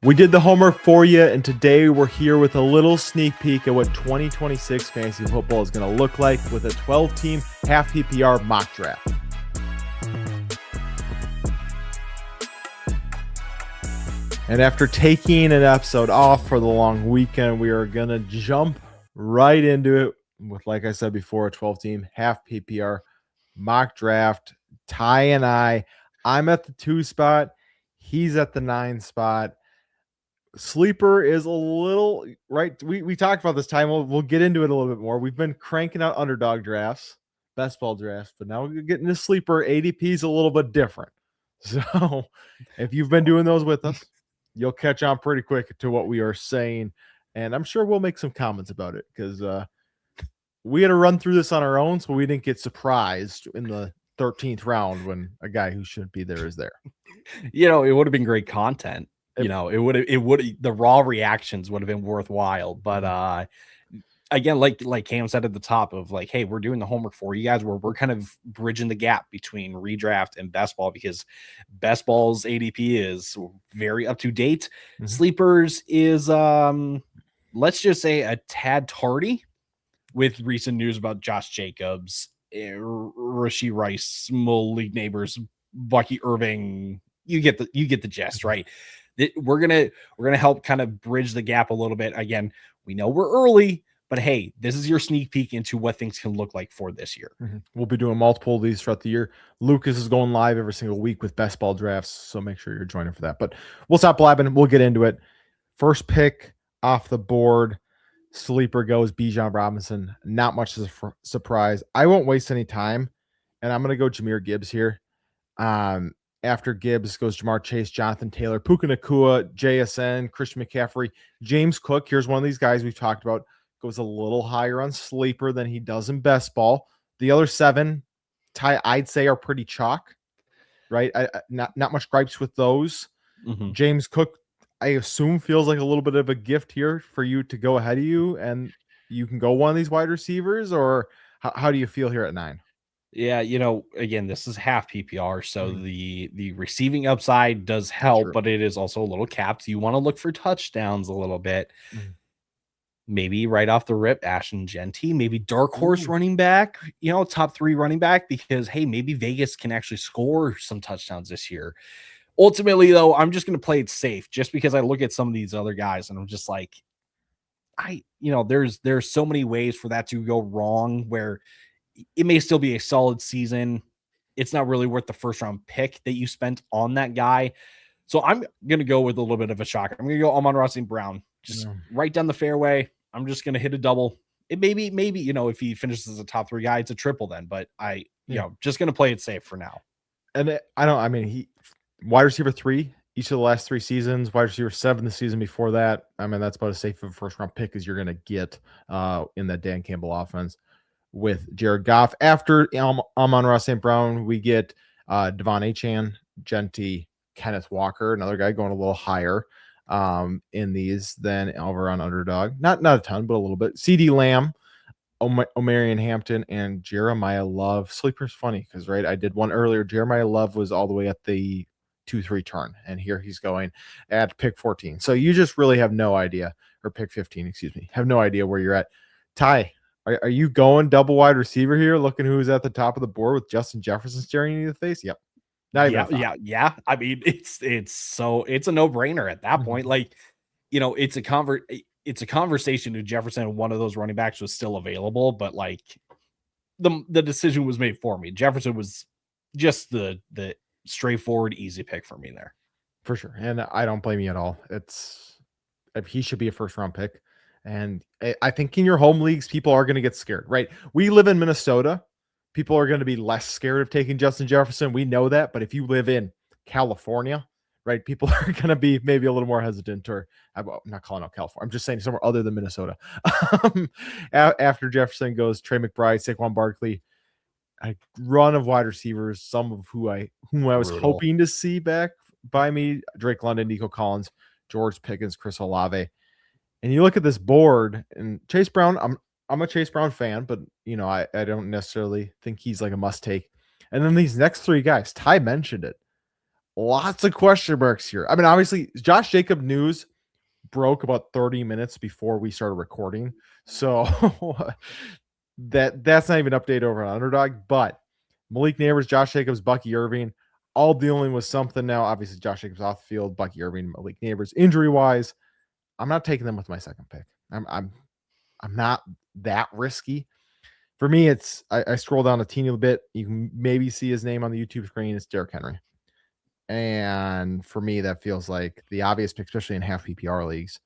We did the homework for you, and today we're here with a little sneak peek at what 2026 fantasy football is going to look like with a 12-team half PPR mock draft. And after taking an episode off for the long weekend, we are going to jump right into it with, like I said before, a 12-team half PPR mock draft. Ty and I'm at the 2 spot. He's at the 9 spot. Sleeper is a little right. We talked about this time. We'll get into it a little bit more. We've been cranking out underdog drafts, best ball drafts, but now we're getting to sleeper. ADP is a little bit different. So if you've been doing those with us, you'll catch on pretty quick to what we are saying. And I'm sure we'll make some comments about it because we had to run through this on our own, so we didn't get surprised in the 13th round when a guy who shouldn't be there is there. It would have been great content. The raw reactions would have been worthwhile. But again, like Cam said at the top of like, hey, we're doing the homework for you guys where we're kind of bridging the gap between redraft and best ball because best ball's ADP is very up to date. Mm-hmm. Sleepers is let's just say a tad tardy with recent news about Josh Jacobs, Rashee Rice, small league neighbors, Bucky Irving. You get the gist, right? We're gonna help kind of bridge the gap a little bit. Again, we know we're early, but hey, this is your sneak peek into what things can look like for this year. Mm-hmm. We'll be doing multiple of these throughout the year. Lucas is going live every single week with best ball drafts, so make sure you're joining for that. But we'll stop blabbing. We'll get into it. First pick off the board, sleeper goes Bijan Robinson. Not much of a surprise. I won't waste any time, and I'm gonna go Jahmyr Gibbs here. After Gibbs goes Jamar Chase, Jonathan Taylor, Puka Nacua, JSN, Christian McCaffrey, James Cook. Here's one of these guys we've talked about. Goes a little higher on sleeper than he does in best ball. The other 7, Ty, I'd say are pretty chalk, right? Not much gripes with those. Mm-hmm. James Cook, I assume, feels like a little bit of a gift here for you to go ahead of you, and you can go one of these wide receivers, or how do you feel here at 9? Yeah, again, this is half PPR, so the receiving upside does help, but it is also a little capped. You want to look for touchdowns a little bit. Maybe right off the rip, Ashton Genty, maybe dark horse running back, top 3 running back, because, hey, maybe Vegas can actually score some touchdowns this year. Ultimately, though, I'm just going to play it safe just because I look at some of these other guys and I'm just like, there's so many ways for that to go wrong where it may still be a solid season. It's not really worth the first round pick that you spent on that guy. So I'm going to go with a little bit of a shocker. I'm going to go Amon-Ra St. Brown, just right down the fairway. I'm just going to hit a double. It maybe, if he finishes as a top 3 guy, it's a triple then, but just going to play it safe for now. And he wide receiver 3, each of the last 3 seasons, wide receiver 7 the season before that. That's about as safe of a first round pick as you're going to get in that Dan Campbell offense. With Jared Goff. After Amon-Ra St. Brown, we get Devon Achane, Genty, Kenneth Walker, another guy going a little higher in these than over on Underdog. Not a ton, but a little bit. CD Lamb, Omarion Hampton, and Jeremiah Love. Sleeper's funny because, right, I did one earlier. Jeremiah Love was all the way at the 2-3 turn, and here he's going at pick 14. So you just really have no idea, or pick 15, excuse me, have no idea where you're at. Ty, are you going double wide receiver here, looking who's at the top of the board with Justin Jefferson staring you in the face? Yep. Yeah. I mean, it's a no-brainer at that point. Like, it's a conversation if Jefferson, one of those running backs, was still available, but like the decision was made for me. Jefferson was just the straightforward, easy pick for me there. For sure. And I don't blame you at all. He should be a first round pick. And I think in your home leagues, people are going to get scared, right? We live in Minnesota. People are going to be less scared of taking Justin Jefferson. We know that. But if you live in California, right, people are going to be maybe a little more hesitant, or I'm not calling out California. I'm just saying somewhere other than Minnesota. After Jefferson goes Trey McBride, Saquon Barkley, a run of wide receivers, some of whom I was hoping to see back by me: Drake London, Nico Collins, George Pickens, Chris Olave. And you look at this board, and Chase Brown, I'm a Chase Brown fan, but I don't necessarily think he's like a must take. And then these next 3 guys, Ty mentioned it. lots of question marks here. I mean, obviously, Josh Jacob news broke about 30 minutes before we started recording. So that's not even an update over on Underdog. But Malik Neighbors, Josh Jacobs, Bucky Irving, all dealing with something now. Obviously, Josh Jacobs off the field, Bucky Irving, Malik Neighbors, injury wise. I'm not taking them with my second pick. I'm not that risky. For me, it's I scroll down a teeny little bit. You can maybe see his name on the YouTube screen. It's Derrick Henry. And for me, that feels like the obvious pick, especially in half PPR leagues,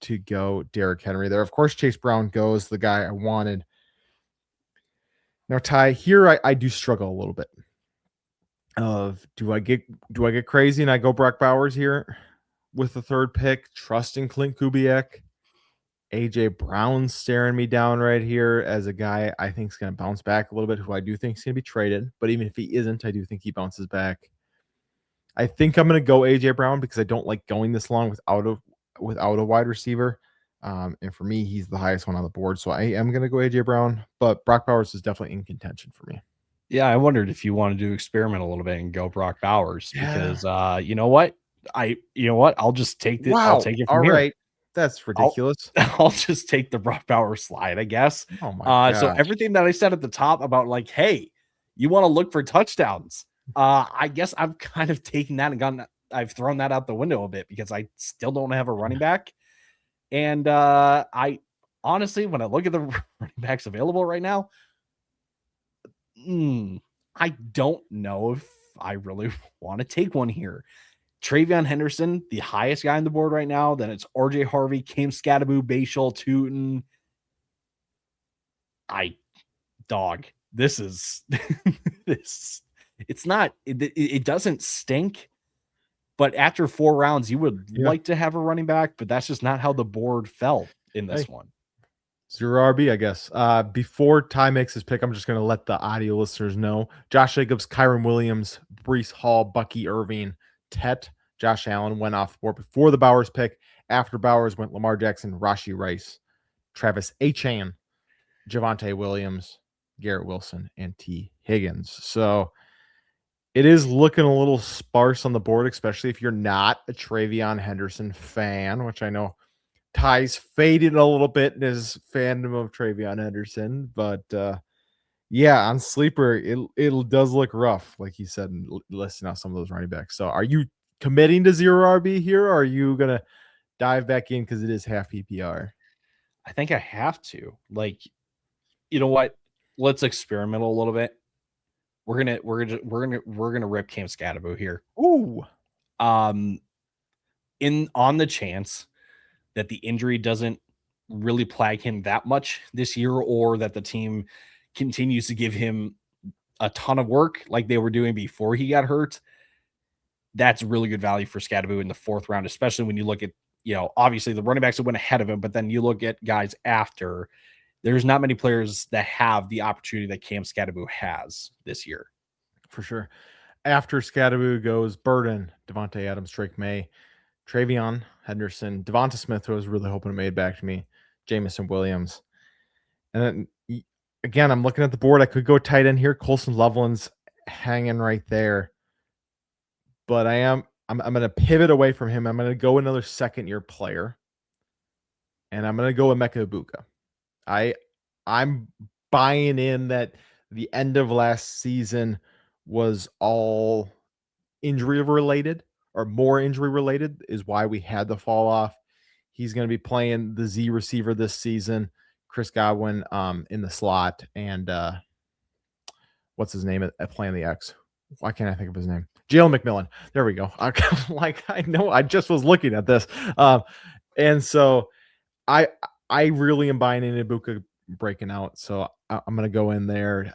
to go Derrick Henry there. Of course, Chase Brown goes, the guy I wanted. Now, Ty, here I do struggle a little bit. Do I get crazy and I go Brock Bowers here with the third pick, trusting Clint Kubiak? AJ Brown's staring me down right here as a guy I think is going to bounce back a little bit, who I do think is going to be traded. But even if he isn't, I do think he bounces back. I think I'm going to go AJ Brown because I don't like going this long without a wide receiver. And for me, he's the highest one on the board. So I am going to go AJ Brown, but Brock Bowers is definitely in contention for me. Yeah, I wondered if you wanted to experiment a little bit and go Brock Bowers because you know what? I'll just take it. Wow. I'll take it from All here. right. That's ridiculous. I'll just take the Brock Bowers slide, I guess. Oh my god. So everything that I said at the top about like, hey, you want to look for touchdowns. I guess I've kind of taken that and I've thrown that out the window a bit because I still don't have a running back. And I honestly, when I look at the running backs available right now, I don't know if I really want to take one here. Travion Henderson, the highest guy on the board right now. Then it's RJ Harvey, Cam Scattaboo, Bashal, Tootin. This is this. It's not. It doesn't stink. But after 4 rounds, you would like to have a running back, but that's just not how the board fell in this one. 0 RB, I guess. Before Ty makes his pick, I'm just going to let the audio listeners know. Josh Jacobs, Kyron Williams, Breece Hall, Bucky Irving, Tet, Josh Allen went off the board before the Bowers pick. After Bowers went Lamar Jackson, Rashee Rice, Travis Etienne, Javonte Williams, Garrett Wilson, and T. Higgins. So it is looking a little sparse on the board, especially if you're not a Travion Henderson fan, which I know Ty's faded a little bit in his fandom of Travion Henderson. But yeah, on Sleeper, it does look rough, like he said, listing out some of those running backs. So are you committing to 0 RB here, or are you going to dive back in because it is half PPR? I think I have to. Like, you know what? Let's experiment a little bit. We're gonna rip Cam Scattaboo here. Ooh. On the chance that the injury doesn't really plague him that much this year, or that the team continues to give him a ton of work like they were doing before he got hurt, that's really good value for Scattaboo in the 4th round, especially when you look at, obviously the running backs that went ahead of him, but then you look at guys after. There's not many players that have the opportunity that Cam Scattaboo has this year. For sure. After Scattaboo goes Burden, Devontae Adams, Drake May, Travion Henderson, Devonta Smith, who I was really hoping to made back to me, Jamison Williams. And then, again, I'm looking at the board. I could go tight end here. Colson Loveland's hanging right there. But I'm going to pivot away from him. I'm going to go another second-year player. And I'm going to go Emeka Ibuka. I'm buying in that the end of last season was all injury related, or more injury related, is why we had the fall off. He's going to be playing the Z receiver this season. Chris Godwin in the slot, and what's his name at playing the X? Why can't I think of his name? Jalen McMillan. There we go. I know I just was looking at this. And so I really am buying in Ibuka breaking out. So I'm going to go in there.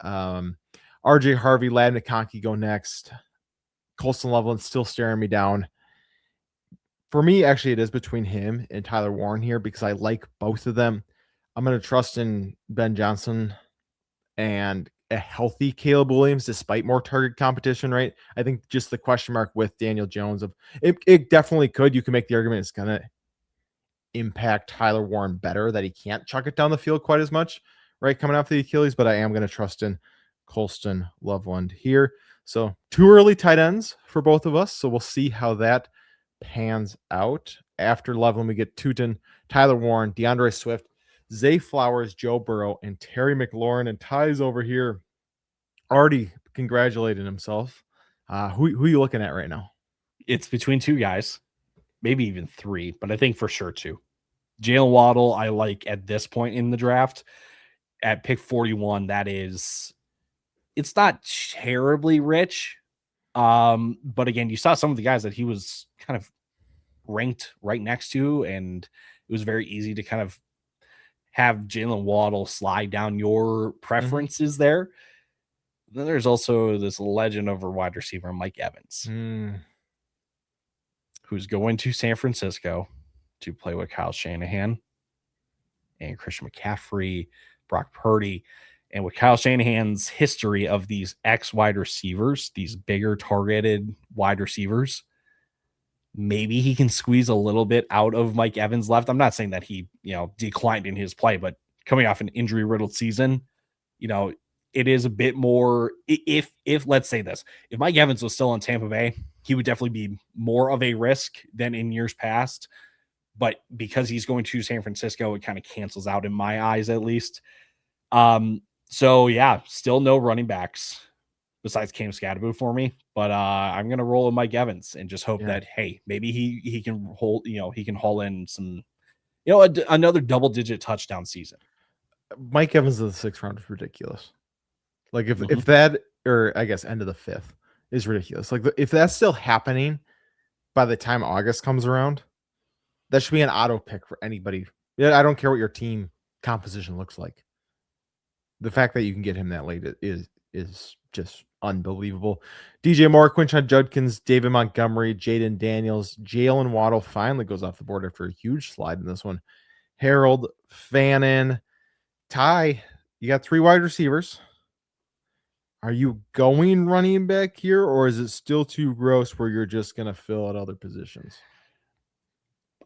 RJ Harvey, Lad McConkey go next. Colston Loveland still staring me down. For me, actually, it is between him and Tyler Warren here because I like both of them. I'm going to trust in Ben Johnson and a healthy Caleb Williams despite more target competition, right? I think just the question mark with Daniel Jones of it definitely could. You can make the argument it's going to impact Tyler Warren better, that he can't chuck it down the field quite as much, right, coming off the Achilles, but I am going to trust in Colston Loveland here. So 2 early tight ends for both of us. So we'll see how that pans out. After Loveland, we get Tootin, Tyler Warren, DeAndre Swift, Zay Flowers, Joe Burrow, and Terry McLaurin. And Ty's over here already congratulating himself. Who are you looking at right now? It's between two guys, maybe even three, but I think for sure two. Jalen Waddle, I like at this point in the draft at pick 41. It's not terribly rich. But again, you saw some of the guys that he was kind of ranked right next to, and it was very easy to kind of have Jalen Waddle slide down your preferences there. Then there's also this legend over wide receiver, Mike Evans, who's going to San Francisco to play with Kyle Shanahan and Christian McCaffrey, Brock Purdy. And with Kyle Shanahan's history of these X wide receivers, these bigger targeted wide receivers, maybe he can squeeze a little bit out of Mike Evans left. I'm not saying that he, declined in his play, but coming off an injury riddled season, it is a bit more. If let's say this, if Mike Evans was still in Tampa Bay, he would definitely be more of a risk than in years past. But because he's going to San Francisco, it kind of cancels out in my eyes, at least. So yeah, still no running backs besides Cam Scadaboo for me, but I'm gonna roll with Mike Evans and just hope that maybe he can hold, he can haul in some, another double-digit touchdown season. Mike Evans in the 6th round is ridiculous. Like if that, or I guess end of the 5th, is ridiculous. Like if that's still happening by the time August comes around, that should be an auto pick for anybody. Yeah, I don't care what your team composition looks like. The fact that you can get him that late is just unbelievable. DJ Moore, Quinshon Judkins, David Montgomery, Jaden Daniels, Jalen Waddle finally goes off the board after a huge slide in this one. Harold, Fannin, Ty, you got 3 wide receivers. Are you going running back here, or is it still too gross where you're just going to fill out other positions?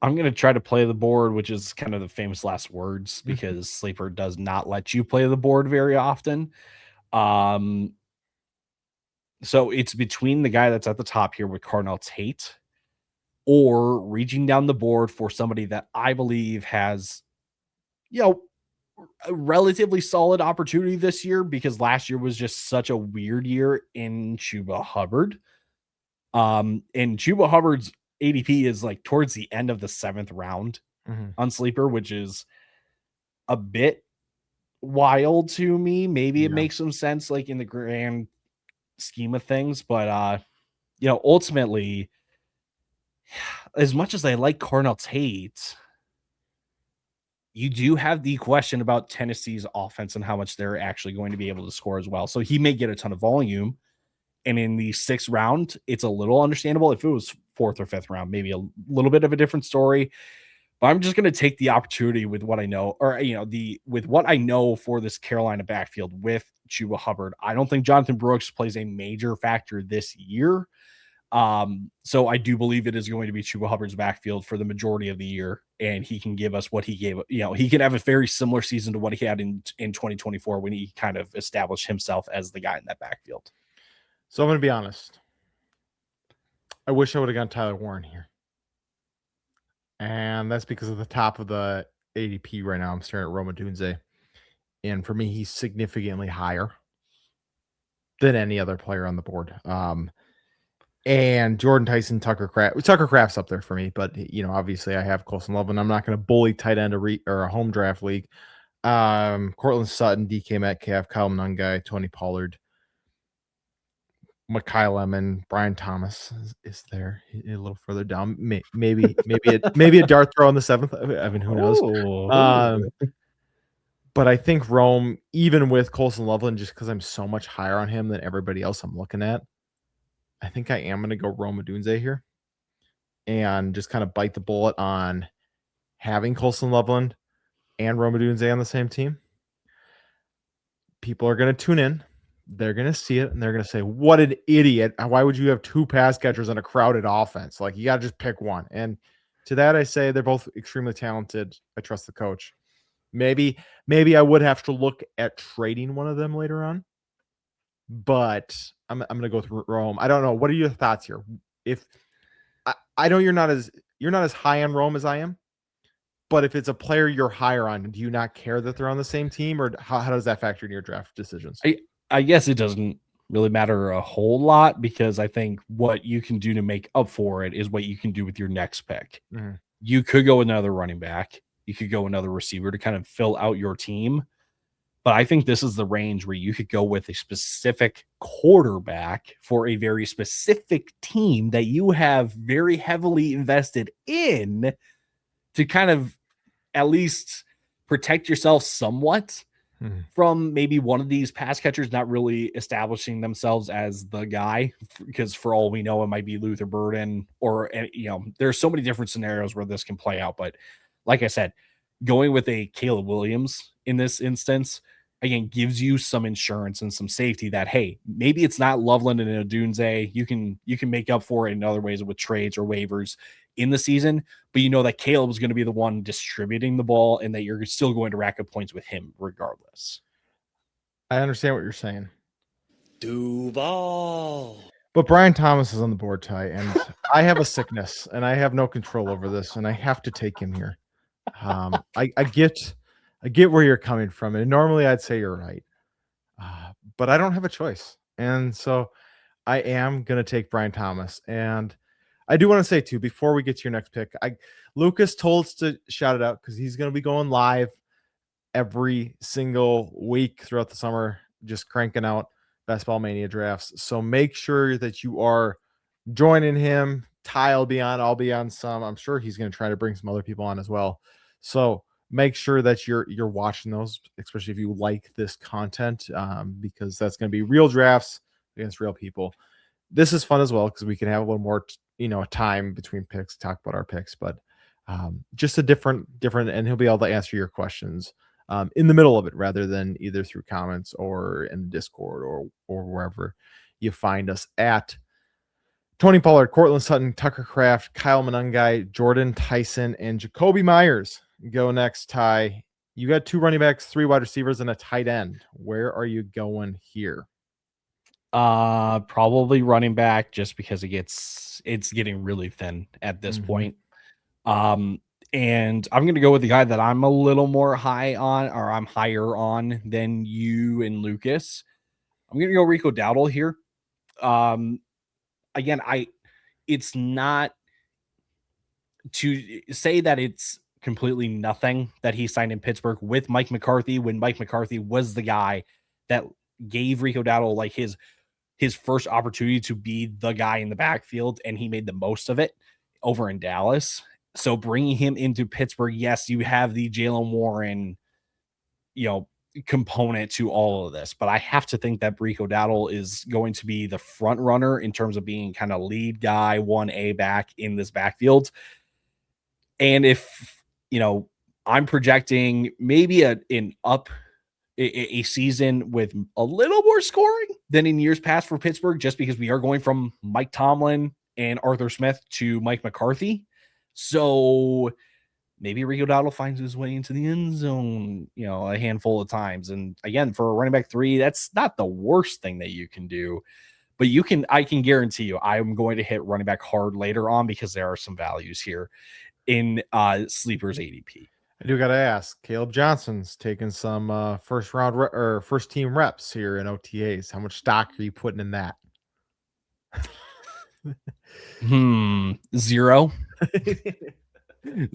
I'm going to try to play the board, which is kind of the famous last words, because Sleeper does not let you play the board very often. So it's between the guy that's at the top here with Cardinal Tate or reaching down the board for somebody that I believe has, a relatively solid opportunity this year, because last year was just such a weird year in Chuba Hubbard. And Chuba Hubbard's ADP is like towards the end of the 7th round on Sleeper, which is a bit wild to me. Maybe it makes some sense, like in the grand scheme of things, but ultimately, as much as I like Cardinal Tate, you do have the question about Tennessee's offense and how much they're actually going to be able to score as well. So he may get a ton of volume. And in the 6th round, it's a little understandable. If it was 4th or 5th round, maybe a little bit of a different story. But I'm just going to take the opportunity with what I know, or with what I know for this Carolina backfield with Chuba Hubbard. I don't think Jonathan Brooks plays a major factor this year. So I do believe it is going to be Chuba Hubbard's backfield for the majority of the year, and he can give us what he gave. He can have a very similar season to what he had in 2024 when he kind of established himself as the guy in that backfield. So I'm going to be honest. I wish I would have gone Tyler Warren here. And that's because of the top of the ADP right now. I'm staring at Roma Dunze. And for me, he's significantly higher than any other player on the board. And Jordan Tyson, Tucker Kraft's up there for me. But, obviously I have Colson Love, and I'm not going to bully tight end or a home draft league. Cortland Sutton, DK Metcalf, Kyle Nungai, Tony Pollard, Mekhi Lemon, Brian Thomas is there a little further down. Maybe a dart throw on the 7th. I mean, who knows? But I think Rome, even with Colson Loveland, just because I'm so much higher on him than everybody else I'm looking at, I think I am going to go Rome Odunze here and just kind of bite the bullet on having Colson Loveland and Rome Odunze on the same team. People are going to tune in. They're going to see it, and they're going to say, what an idiot. Why would you have 2 pass catchers on a crowded offense? Like, you got to just pick one. And to that, I say they're both extremely talented. I trust the coach. Maybe I would have to look at trading one of them later on. but I'm going to go with Rome. I don't know. What are your thoughts here? If I know you're not as high on Rome as I am, but if it's a player you're higher on, do you not care that they're on the same team, or how does that factor in your draft decisions? I guess it doesn't really matter a whole lot because I think what you can do to make up for it is what you can do with your next pick. Mm-hmm. You could go another running back. You could go another receiver to kind of fill out your team. But I think this is the range where you could go with a specific quarterback for a very specific team that you have very heavily invested in to kind of at least protect yourself somewhat from maybe one of these pass catchers not really establishing themselves as the guy, because for all we know, it might be Luther Burden or, there's so many different scenarios where this can play out. But like I said, going with a Caleb Williams in this instance, again, gives you some insurance and some safety that, hey, maybe it's not Loveland and Odunze. You can make up for it in other ways with trades or waivers in the season, but you know that Caleb is going to be the one distributing the ball and that you're still going to rack up points with him regardless. I understand what you're saying. Duval. But Brian Thomas is on the board, Ty, and I have a sickness, and I have no control over this, and I have to take him here. I get where you're coming from, and normally I'd say you're right, but I don't have a choice, and so I am gonna take Brian Thomas. And I do want to say too, before we get to your next pick, Lucas told us to shout it out because he's gonna be going live every single week throughout the summer, just cranking out Best Ball Mania drafts. So make sure that you are joining him. Ty will be on, I'll be on some. I'm sure he's going to try to bring some other people on as well. So make sure that you're watching those, especially if you like this content, because that's going to be real drafts against real people. This is fun as well because we can have a little more, time between picks, talk about our picks, but just a different, and he'll be able to answer your questions in the middle of it rather than either through comments or in Discord or wherever you find us at. Tony Pollard, Cortland Sutton, Tucker Kraft, Kyle Monangai, Jordan Tyson, and Jacoby Myers go next. Ty, you got 2 running backs, 3 wide receivers, and a tight end. Where are you going here? Probably running back, just because it's getting really thin at this point. And I'm going to go with the guy that I'm a little more high on, or I'm higher on than you and Lucas. I'm going to go Rico Dowdle here. Again, it's not to say that it's completely nothing that he signed in Pittsburgh with Mike McCarthy, when Mike McCarthy was the guy that gave Rico Dowdle like his first opportunity to be the guy in the backfield, and he made the most of it over in Dallas. So bringing him into Pittsburgh, yes, you have the Jaylen Warren, component to all of this, but I have to think that Rico Dowdle is going to be the front runner in terms of being kind of lead guy, 1A back in this backfield. And if, I'm projecting maybe a season with a little more scoring than in years past for Pittsburgh, just because we are going from Mike Tomlin and Arthur Smith to Mike McCarthy. So maybe Rico Dowdle finds his way into the end zone, a handful of times. And again, for a running back 3, that's not the worst thing that you can do. But I can guarantee you, I'm going to hit running back hard later on because there are some values here in Sleeper's ADP. I do got to ask, Caleb Johnson's taking some first team reps here in OTAs. How much stock are you putting in that? 0.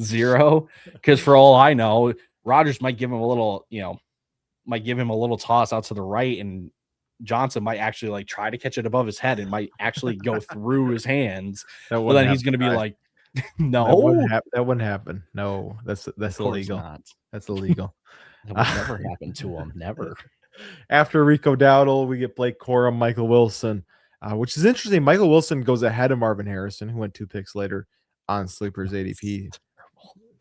0, because for all I know, Rodgers might give him a little, toss out to the right, and Johnson might actually try to catch it above his head and might actually go through his hands. But then he's going to be like, no, that wouldn't happen. No, that's illegal. Not. That's illegal. That would never happen to him. Never. After Rico Dowdle, we get Blake Corum, Michael Wilson, which is interesting. Michael Wilson goes ahead of Marvin Harrison, who went 2 picks later on Sleeper's ADP.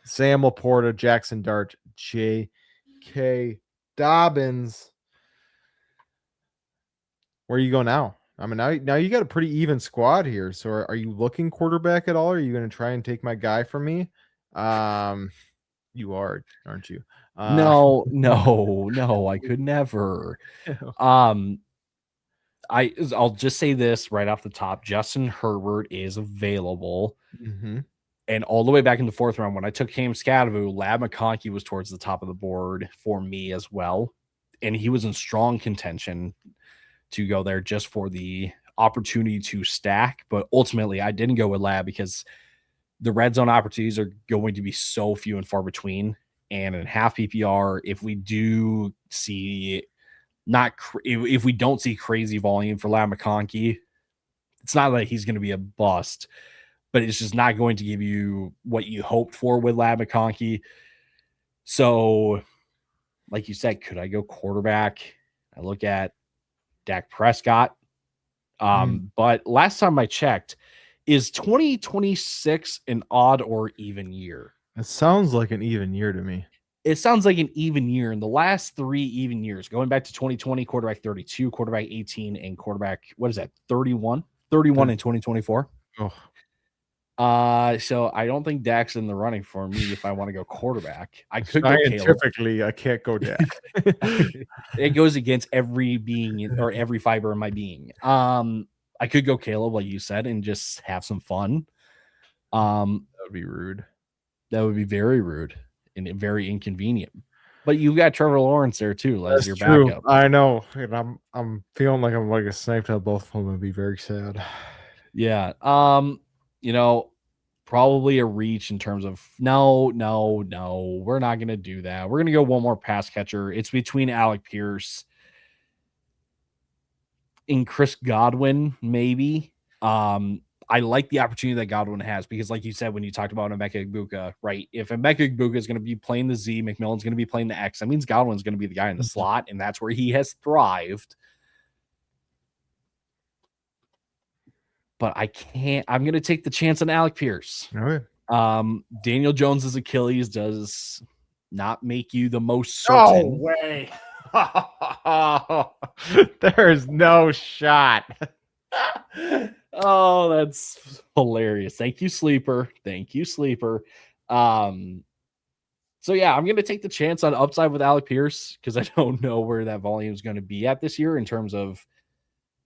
Sam Laporta, Jackson Dart, J.K. Dobbins. Where are you going now? I mean, now you got a pretty even squad here. So are you looking quarterback at all? Or are you going to try and take my guy from me? You are, aren't you? No, I could never. I'll just say this right off the top. Justin Herbert is available. Mm-hmm. And all the way back in the 4th round, when I took Cam Scadavoo, Lab McConkey was towards the top of the board for me as well. And he was in strong contention to go there just for the opportunity to stack. But ultimately, I didn't go with Lab because the red zone opportunities are going to be so few and far between. And in half PPR, if we do see if we don't see crazy volume for Lab McConkey, it's not like he's going to be a bust, but it's just not going to give you what you hoped for with Lab McConkey. So, like you said, could I go quarterback? I look at Dak Prescott. But last time I checked, is 2026 an odd or even year? It sounds like an even year to me. It sounds like an even year. In the last 3 even years, going back to 2020, quarterback 32, quarterback 18, and quarterback, what is that, 31? 31 in 2024. Oh. So I don't think Dak's in the running for me if I want to go quarterback. I could go Scientifically, Caleb. I can't go Dak. It goes against every being or every fiber of my being. I could go Caleb, like you said, and just have some fun. That would be rude. That would be very rude and very inconvenient. But you've got Trevor Lawrence there too as your backup. I know, and I'm feeling like I'm like a sniped out both of them. Would be very sad. Yeah. Probably a reach in terms of no, we're not gonna do that. We're gonna go one more pass catcher. It's between Alec Pierce and Chris Godwin, maybe. I like the opportunity that Godwin has because, like you said, when you talked about Emeka Egbuka, right? If Emeka Egbuka is going to be playing the Z, McMillan's going to be playing the X, that means Godwin's going to be the guy in the slot, and that's where he has thrived. But I can't. I'm going to take the chance on Alec Pierce. Okay. Daniel Jones's Achilles does not make you the most certain. No way. There's no shot. Oh, that's hilarious. Thank you, Sleeper. So yeah, I'm going to take the chance on upside with Alec Pierce because I don't know where that volume is going to be at this year in terms of,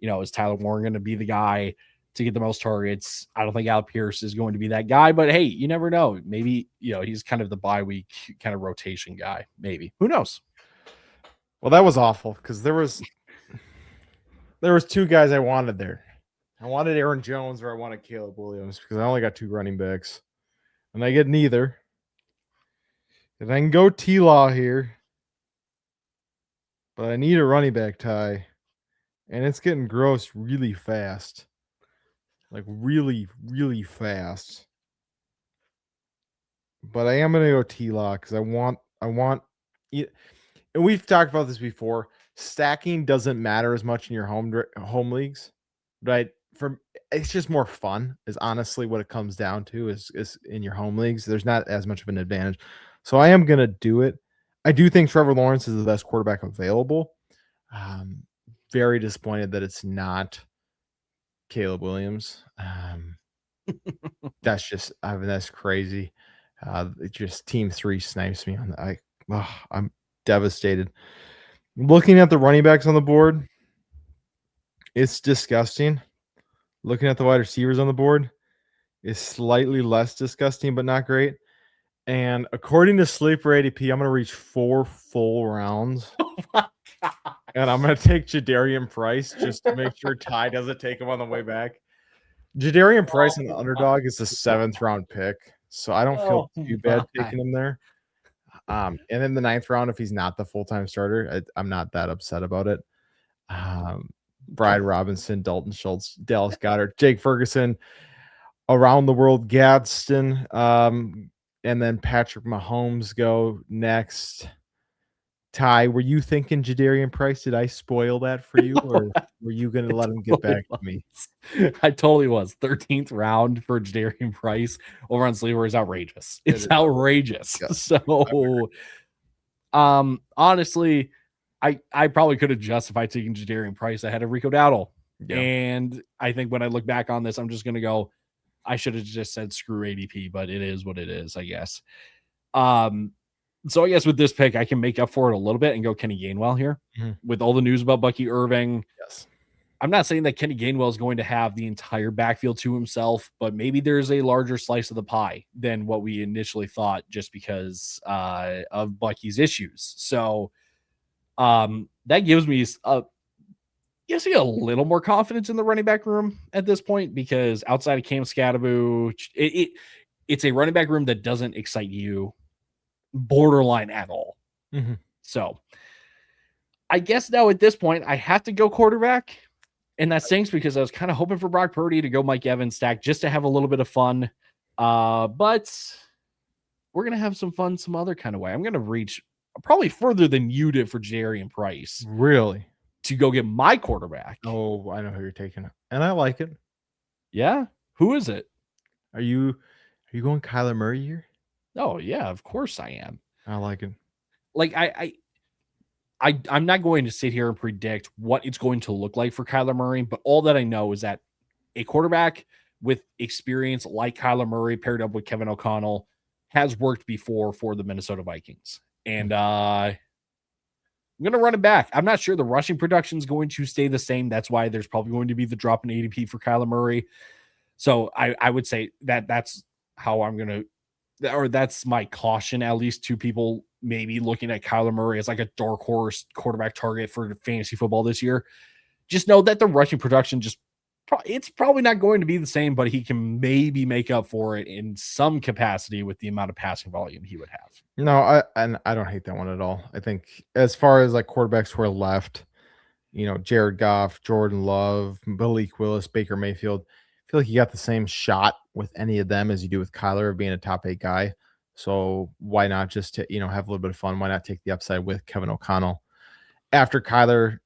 is Tyler Warren going to be the guy to get the most targets? I don't think Alec Pierce is going to be that guy, but hey, you never know. Maybe, he's kind of the bye week kind of rotation guy. Maybe. Who knows? Well, that was awful because there was 2 guys I wanted there. I wanted Aaron Jones or I wanted Caleb Williams because I only got 2 running backs. And I get neither. If I can go T-Law here, but I need a running back tie. And it's getting gross really fast. Like really, really fast. But I am going to go T-Law because I want, and we've talked about this before. Stacking doesn't matter as much in your home leagues, right? It's just more fun is honestly what it comes down to is in your home leagues. There's not as much of an advantage. So I am going to do it. I do think Trevor Lawrence is the best quarterback available. Very disappointed that it's not Caleb Williams. That's crazy. Just team 3 snipes me on that. I'm devastated. Looking at the running backs on the board, it's disgusting. Looking at the wide receivers on the board is slightly less disgusting, but not great. And according to Sleeper ADP, I'm going to reach 4 full rounds. Oh my God. And I'm going to take Jadarian Price just to make sure Ty doesn't take him on the way back. Jadarian Price in the Underdog is the 7th round pick. So I don't feel too bad taking him there. And in the 9th round, if he's not the full-time starter, I'm not that upset about it. Bride Robinson, Dalton Schultz, Dallas Goedert, Jake Ferguson, Around the World Gadsden, and then Patrick Mahomes go next. Ty, were you thinking Jadarian Price? Did I spoil that for you, or were you going to let him get back to me? I totally was. 13th round for Jadarian Price over on Sleeper is outrageous. It's outrageous. Yeah. So, honestly, I probably could have justified taking Jadarian Price ahead of Rico Dowdle. Yeah. And I think when I look back on this, I'm just going to go, I should have just said screw ADP, but it is what it is, I guess. So I guess with this pick, I can make up for it a little bit and go Kenny Gainwell here with all the news about Bucky Irving. Yes. I'm not saying that Kenny Gainwell is going to have the entire backfield to himself, but maybe there's a larger slice of the pie than what we initially thought just because of Bucky's issues. So that gives me a little more confidence in the running back room at this point because outside of Cam Scadaboo, it's a running back room that doesn't excite you borderline at all. Mm-hmm. So I guess now at this point, I have to go quarterback. And that stinks because I was kind of hoping for Brock Purdy to go Mike Evans stack just to have a little bit of fun. But we're going to have some fun some other kind of way. I'm going to reach probably further than you did for Jadarian Price. Really? To go get my quarterback. Oh, I know who you're taking. And I like it. Yeah? Who is it? Are you going Kyler Murray here? Oh, yeah, of course I am. I like it. Like I'm not going to sit here and predict what it's going to look like for Kyler Murray, but all that I know is that a quarterback with experience like Kyler Murray paired up with Kevin O'Connell has worked before for the Minnesota Vikings. And I'm going to run it back. I'm not sure the rushing production is going to stay the same. That's why there's probably going to be the drop in ADP for Kyler Murray. So I would say that's how I'm going to, or that's my caution, at least to people maybe looking at Kyler Murray as like a dark horse quarterback target for fantasy football this year. Just know that the rushing production it's probably not going to be the same, but he can maybe make up for it in some capacity with the amount of passing volume he would have. No, I don't hate that one at all. I think as far as like quarterbacks who are left, Jared Goff, Jordan Love, Malik Willis, Baker Mayfield, I feel like you got the same shot with any of them as you do with Kyler of being a top 8 guy. So why not just have a little bit of fun? Why not take the upside with Kevin O'Connell? After Kyler,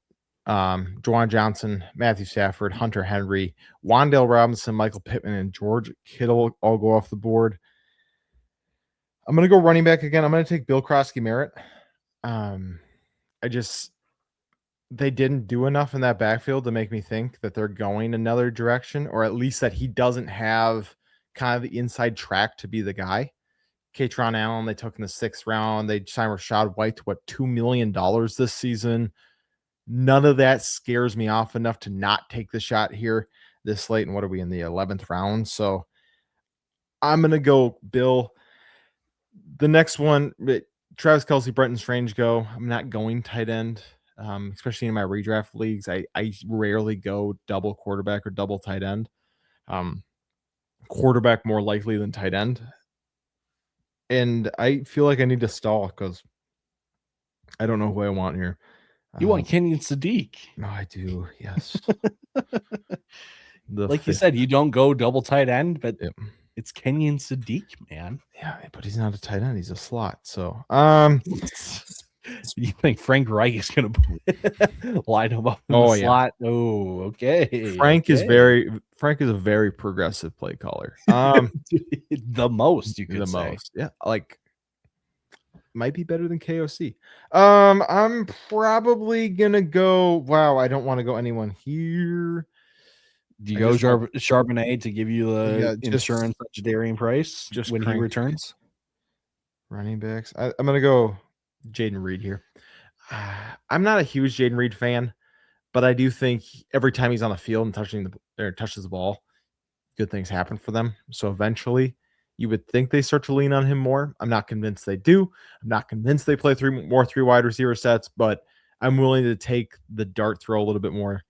Juwan Johnson, Matthew Stafford, Hunter Henry, Wan'Dale Robinson, Michael Pittman, and George Kittle all go off the board. I'm going to go running back again. I'm going to take Bill Krosky-Merritt. They didn't do enough in that backfield to make me think that they're going another direction, or at least that he doesn't have kind of the inside track to be the guy. Katron Allen, they took in the 6th round. They signed Rachaad White to $2 million this season. None of that scares me off enough to not take the shot here this late. And what are we in the 11th round? So I'm going to go Bill. The next one, Travis Kelce, Brenton Strange go. I'm not going tight end, especially in my redraft leagues. I rarely go double quarterback or double tight end. Quarterback more likely than tight end. And I feel like I need to stall because I don't know who I want here. You want Kenyon Sadiq. No, I do. Yes. Like you said, you don't go double tight end, but it's Kenyon Sadiq, man. Yeah, but he's not a tight end. He's a slot. So, you think Frank Reich is going to line him up in the slot? Oh, okay. Frank is a very progressive play caller. The most you could say. Most. Yeah, like might be better than KOC. I'm probably gonna go. Wow, I don't want to go anyone here. Do you go Charbonnet to give you the insurance on Jadarian Price just when he returns? Running backs. I'm gonna go Jaden Reed here. I'm not a huge Jaden Reed fan, but I do think every time he's on the field and touches the ball, good things happen for them. So eventually, you would think they start to lean on him more. I'm not convinced they do. I'm not convinced they play three wide receiver sets, but I'm willing to take the dart throw a little bit more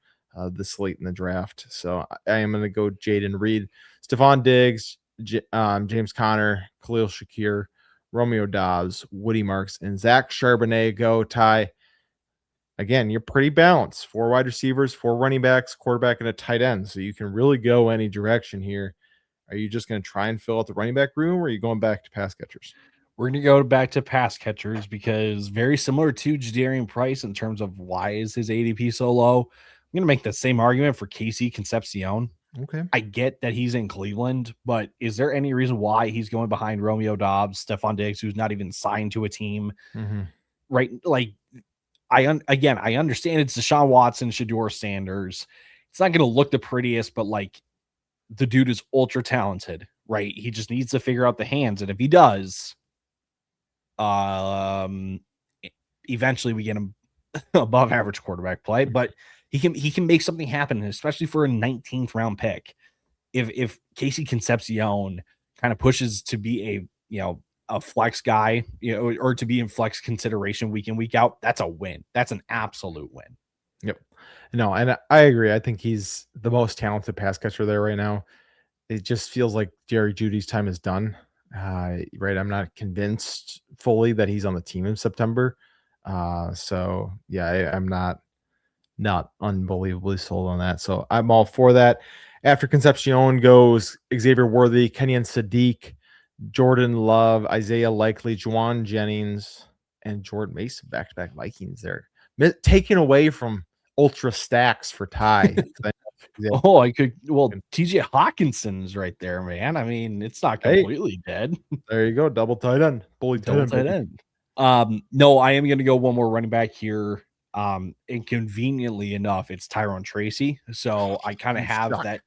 this late in the draft. So I am going to go Jaden Reed, Stephon Diggs, James Conner, Khalil Shakir, Romeo Dobbs, Woody Marks, and Zach Charbonnet. Go, Ty. Again, you're pretty balanced. 4 wide receivers, 4 running backs, quarterback, and a tight end. So you can really go any direction here. Are you just going to try and fill out the running back room, or are you going back to pass catchers? We're going to go back to pass catchers because very similar to Jadarian Price in terms of why is his ADP so low. I'm going to make the same argument for Casey Concepcion. Okay. I get that he's in Cleveland, but is there any reason why he's going behind Romeo Dobbs, Stephon Diggs, who's not even signed to a team? Mm-hmm. Right? Like, I understand it's Deshaun Watson, Shedeur Sanders. It's not going to look the prettiest, but like the dude is ultra talented, right? He just needs to figure out the hands. And if he does, eventually we get him above average quarterback play, but he can make something happen, especially for a 19th round pick. If Casey Concepcion kind of pushes to be a flex guy, or to be in flex consideration week in, week out, that's a win. That's an absolute win. Yep. No, and I agree. I think he's the most talented pass catcher there right now. It just feels like Jerry Judy's time is done. Right. I'm not convinced fully that he's on the team in September. So yeah, I'm not unbelievably sold on that. So I'm all for that. After Concepcion goes Xavier Worthy, Kenyon Sadiq, Jordan Love, Isaiah Likely, Juwan Jennings, and Jordan Mason back-to-back Vikings there. Taken away from Ultra Stacks for Ty. Oh, TJ Hawkinson's right there, man. I mean, it's not completely dead. There you go. Double tight end. Bully tight end. No, I am going to go one more running back here. Inconveniently enough, it's Tyrone Tracy. So I kind of have that.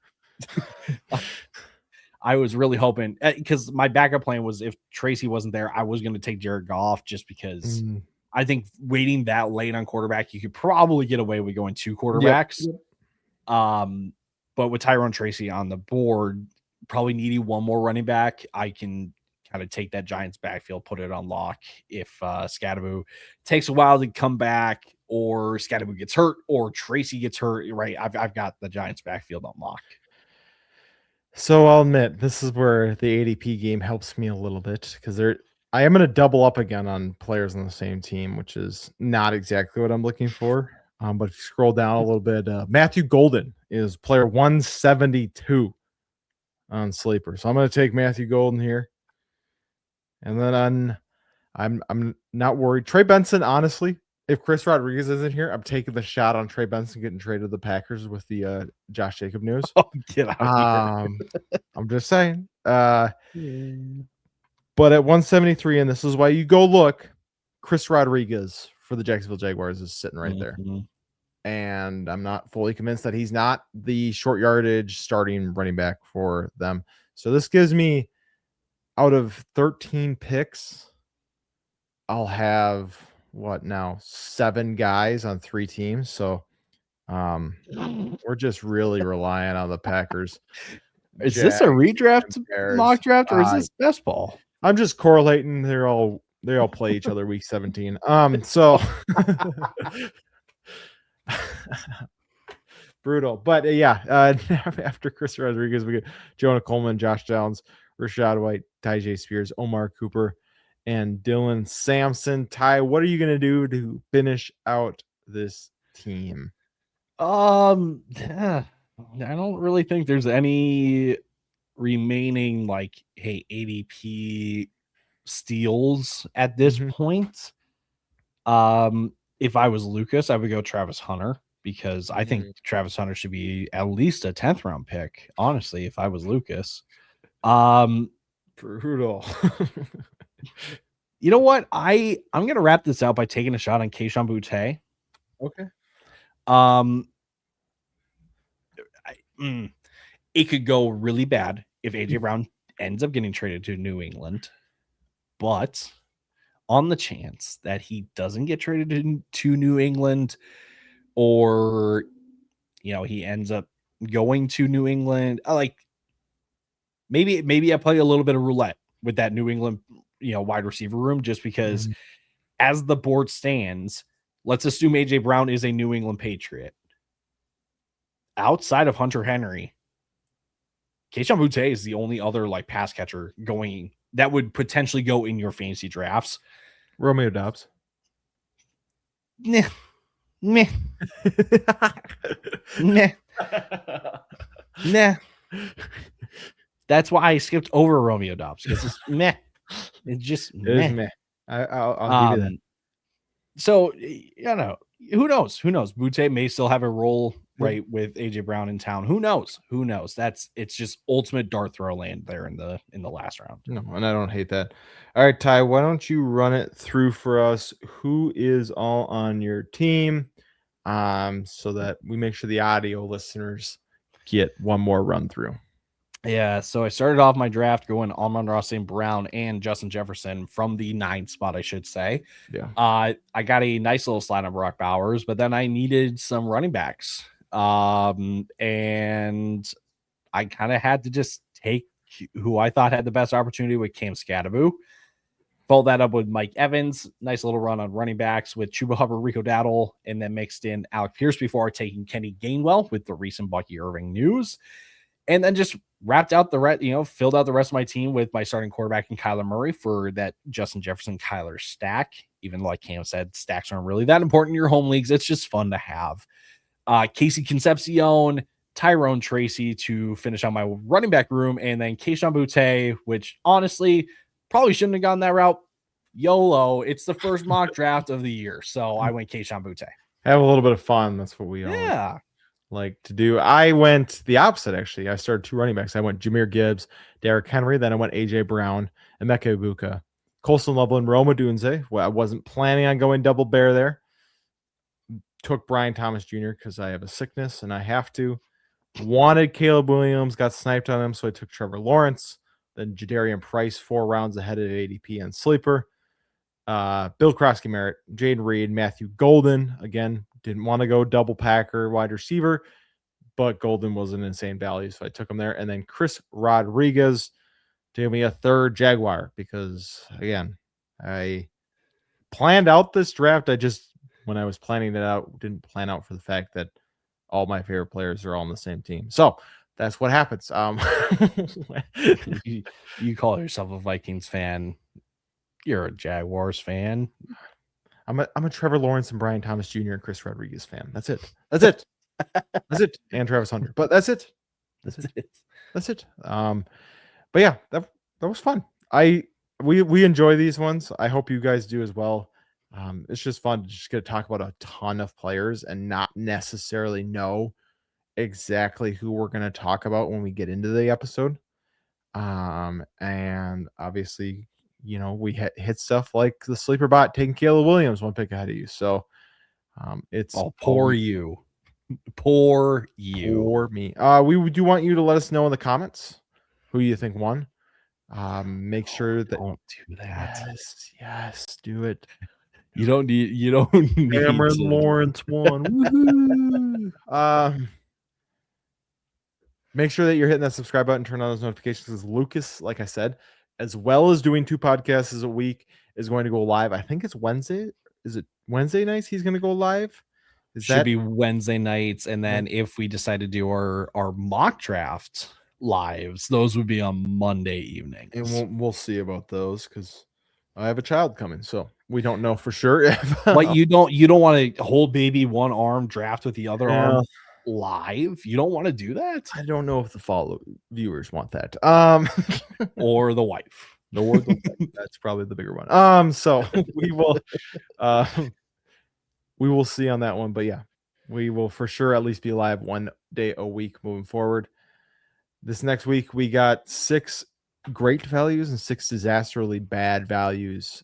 I was really hoping, because my backup plan was, if Tracy wasn't there, I was going to take Jared Goff, just because I think waiting that late on quarterback, you could probably get away with going 2 quarterbacks. Yep. But with Tyrone Tracy on the board, probably needing one more running back, I can kind of take that Giants backfield, put it on lock. If Scadaboo takes a while to come back, or Scadaboo gets hurt, or Tracy gets hurt, right? I've got the Giants backfield on lock. So I'll admit, this is where the ADP game helps me a little bit, because I am going to double up again on players on the same team, which is not exactly what I'm looking for. But if you scroll down a little bit, Matthew Golden is player 172 on Sleeper. So I'm going to take Matthew Golden here. And then I'm not worried. Trey Benson, honestly, if Chris Rodriguez isn't here, I'm taking the shot on Trey Benson getting traded to the Packers with the Josh Jacob news. Oh, get out here. I'm just saying. But at 173, and this is why you go look, Chris Rodriguez for the Jacksonville Jaguars is sitting right there. And I'm not fully convinced that he's not the short yardage starting running back for them. So this gives me, out of 13 picks, I'll have 7 guys on 3 teams. So we're just really relying on the Packers. Is this a redraft mock draft, or is this best ball? I'm just correlating. They all play each other week 17. So brutal. But after Chris Rodriguez, we get Jonah Coleman, Josh Downs, Rashad White, Tyjae Spears, Omar Cooper, and Dylan Sampson. Ty, what are you going to do to finish out this team? I don't really think there's any remaining ADP steals at this point. If I was Lucas, I would go Travis Hunter, because I think Travis Hunter should be at least a 10th round pick, honestly, if I was Lucas. Brutal. You know what? I'm going to wrap this out by taking a shot on Kayshon Boutte. Okay. It could go really bad if AJ Brown ends up getting traded to New England, but on the chance that he doesn't get traded to New England, or he ends up going to New England, maybe I play a little bit of roulette with that New England wide receiver room, just because as the board stands, let's assume AJ Brown is a New England Patriot. Outside of Hunter Henry, Kayshon Boutte is the only other pass catcher going that would potentially go in your fantasy drafts. Romeo Doubs. Meh. That's why I skipped over Romeo Doubs, because it's meh. It's just meh. I'll give you that. So, who knows? Boutte may still have a role with AJ Brown in town. Who knows? It's just ultimate dart throw land there in the last round. No, and I don't hate that. All right, Ty, why don't you run it through for us? Who is all on your team? So that we make sure the audio listeners get one more run through. Yeah, so I started off my draft going Amon-Ra St. Brown and Justin Jefferson from the 9th spot, I should say. Yeah. I got a nice little slide on Brock Bowers, but then I needed some running backs. And I kind of had to just take who I thought had the best opportunity with Cam Scadaboo. Followed that up with Mike Evans. Nice little run on running backs with Chuba Hubbard, Rico Dowdle, and then mixed in Alec Pierce before taking Kenny Gainwell with the recent Bucky Irving news. And then just wrapped out the rest, filled out the rest of my team with my starting quarterback in Kyler Murray for that Justin Jefferson Kyler stack. Even like Cam said, stacks aren't really that important in your home leagues. It's just fun to have. Casey Concepcion, Tyrone Tracy to finish on my running back room, and then Keishon Butte, which honestly probably shouldn't have gone that route. YOLO. It's the first mock draft of the year, so I went Keishon Butte. Have a little bit of fun. That's what we always like to do. I went the opposite, actually. I started 2 running backs. I went Jahmyr Gibbs, Derrick Henry, then I went AJ Brown, Emeka Ibuka, Colson Loveland, Rome Odunze. Well, I wasn't planning on going double bear there. Took Brian Thomas Jr. because I have a sickness and I have to. Wanted Caleb Williams, got sniped on him, so I took Trevor Lawrence. Then Jadarian Price, 4 rounds ahead of ADP and Sleeper. Bill Krosky Merritt, Jaden Reed, Matthew Golden. Again, didn't want to go double packer wide receiver, but Golden was an insane value, so I took him there. And then Chris Rodriguez gave me a 3rd Jaguar because, again, I planned out this draft. I just, when I was planning it out, didn't plan out for the fact that all my favorite players are all on the same team. So that's what happens. You call yourself a Vikings fan. You're a Jaguars fan. I'm a Trevor Lawrence and Brian Thomas Jr. and Chris Rodriguez fan. That's it. That's it. That's it. And Travis Hunter. But that's it. That's it. That's it. But yeah, that was fun. We enjoy these ones. I hope you guys do as well. It's just fun to just get to talk about a ton of players and not necessarily know exactly who we're going to talk about when we get into the episode. And obviously, we hit stuff like the sleeper bot taking Caleb Williams 1 pick ahead of you. So it's poor you. Poor you. Poor me. We do want you to let us know in the comments who you think won. Make sure that don't do that. Yes, do it. You don't need Cameron Lawrence won. Make sure that you're hitting that subscribe button, turn on those notifications, because Lucas, like I said, as well as doing 2 podcasts a week, is going to go live. I think it's Wednesday. Is it Wednesday nights he's going to go live? Should be Wednesday nights, and then if we decide to do our mock draft lives, those would be on Monday evenings. And we'll see about those because I have a child coming, so we don't know for sure. But you don't want to hold baby one arm, draft with the other arm live. You don't want to do that. I don't know if the viewers want that. Or the wife. That's probably the bigger one. So we will see on that one. But yeah, we will for sure at least be live 1 day a week moving forward. This next week we got 6 great values and 6 disastrously bad values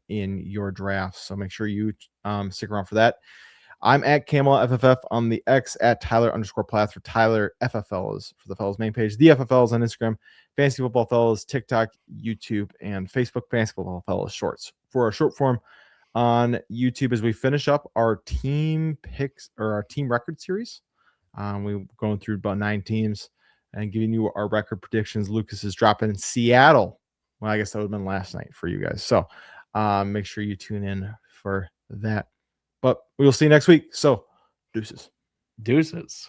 in your drafts. So make sure you stick around for that. I'm at Camel FFF on the X, at Tyler_Plath for Tyler FFLs for the Fellas main page. The FFLs on Instagram, Fantasy Football Fellas, TikTok, YouTube, and Facebook. Fantasy Football Fellas shorts for our short form on YouTube as we finish up our team picks or our team record series. We're going through about 9 teams and giving you our record predictions. Lucas is dropping in Seattle. Well, I guess that would have been last night for you guys. So make sure you tune in for that. But we will see you next week. So, deuces. Deuces.